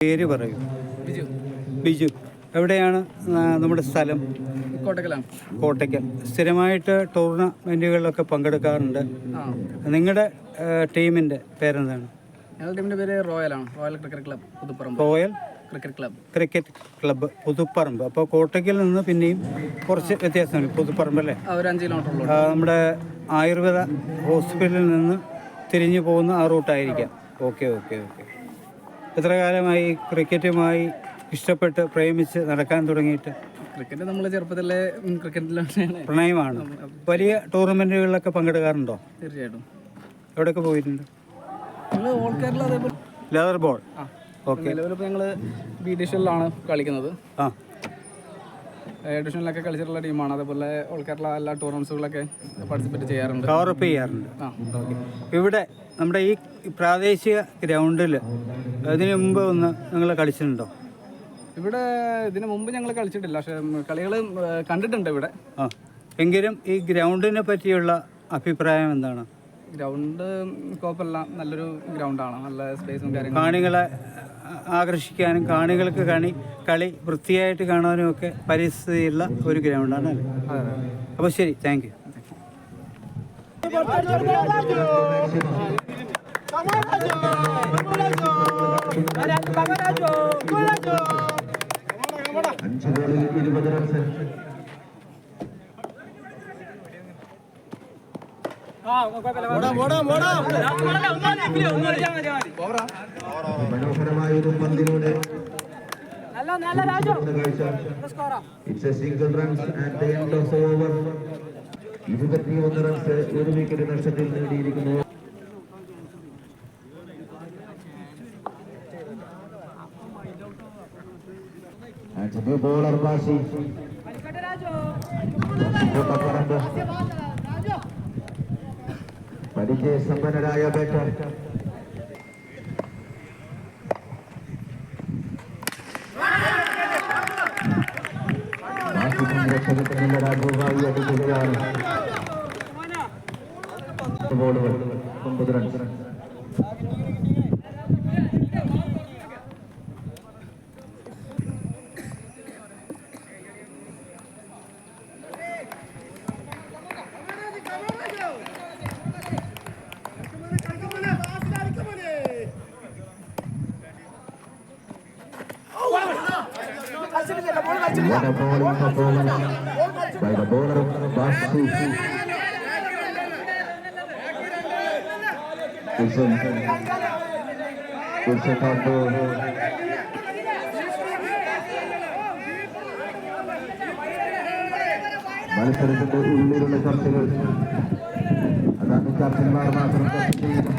പേര് പറയൂ. ബിജു. ബിജു. എവിടെയാണ് നമ്മുടെ സ്ഥലം? കോട്ടക്കലാണ്. കോട്ടയ്ക്കൽ. സ്ഥിരമായിട്ട് ടൂർണമെൻറ്റുകളിലൊക്കെ പങ്കെടുക്കാറുണ്ട്. നിങ്ങളുടെ ടീമിൻ്റെ പേരെന്താണ്? ഞങ്ങളുടെ ടീമിൻ്റെ പേര് റോയലാണ്. Royal Cricket Club Puthuparamba. Royal Cricket Club Puthuparamba. അപ്പോൾ കോട്ടയ്ക്കൽ നിന്ന് പിന്നെയും കുറച്ച് വ്യത്യാസമാണ്. പുതുപ്പറമ്പ് അല്ലേ? ഒരു 5 കിലോമീറ്റർ. നമ്മുടെ ആയുർവേദ ഹോസ്പിറ്റലിൽ നിന്ന് തിരിഞ്ഞു പോകുന്ന ആ റൂട്ടായിരിക്കാം. ഓക്കെ. എത്ര കാലമായി ക്രിക്കറ്റുമായി ഇഷ്ടപ്പെട്ട് പ്രേമിച്ച് നടക്കാൻ തുടങ്ങിയിട്ട്? ക്രിക്കറ്റ് നമ്മൾ ചെറുപ്പത്തിലെ പ്രണയമാണ്. വലിയ ടൂർണമെൻറ്റുകളിലൊക്കെ പങ്കെടുക്കാറുണ്ടോ? തീർച്ചയായിട്ടും. എവിടെയൊക്കെ പോയിട്ടുണ്ട്? All Kerala leather ball. Okay. നിലവിലിപ്പോൾ ഞങ്ങൾ ബി ഡിവിഷനിലാണ് കളിക്കുന്നത്. എ ഡിവിഷനിലൊക്കെ കളിച്ചിട്ടുള്ള ടീമാണ്. അതേപോലെ ഓൾ കേരള എല്ലാ ടൂർണമെൻറ്റ്സുകളൊക്കെ പാർട്ടിസിപ്പേറ്റ് ചെയ്യാറുണ്ട്, കവറപ്പ് ചെയ്യാറുണ്ട്. ഇവിടെ നമ്മുടെ ഈ പ്രാദേശിക ഗ്രൗണ്ടിൽ ഇതിനു മുമ്പ് ഒന്ന് നിങ്ങൾ കളിച്ചിട്ടുണ്ടോ? ഇവിടെ ഇതിനു മുമ്പ് ഞങ്ങൾ കളിച്ചിട്ടില്ല, പക്ഷേ കളികൾ കണ്ടിട്ടുണ്ട് ഇവിടെ. എങ്കിലും ഈ ഗ്രൗണ്ടിനെ പറ്റിയുള്ള അഭിപ്രായം എന്താണ്? ഗ്രൗണ്ട് കുഴപ്പമില്ല, നല്ലൊരു ഗ്രൗണ്ടാണ്, നല്ല സ്പേസും കാര്യങ്ങളും. കാണികളെ ആകർഷിക്കാനും കാണികൾക്ക് കളി വൃത്തിയായിട്ട് കാണാനും ഒക്കെ പരിസ്ഥിതിയുള്ള ഒരു ഗ്രൗണ്ടാണ് അല്ലേ? അപ്പോൾ ശരി, താങ്ക് യു. മനോഹരമായ ഒരു പന്തിലൂടെ It's a single runs at the end of the over. 21 runs, ഒരു വിക്കറ്റ് നഷ്ടത്തിൽ നേടിയിരിക്കുന്നു. And new bowler Basi. പരിചയ സമ്പന്നരായ ബാറ്റർ സംരക്ഷണത്തിനുള്ള രാജുവായി അടിക്കുകയാണ്. ബോളുകൾ 9 runs. What a bowling performance by the bowler Basi. It's a top ball. മത്സരത്തിന്റെ ഉള്ളിലുള്ള ചർച്ചകൾ അതാണ് ക്യാപ്റ്റന്മാർ മാത്രം ചർച്ച ചെയ്യുന്നത്.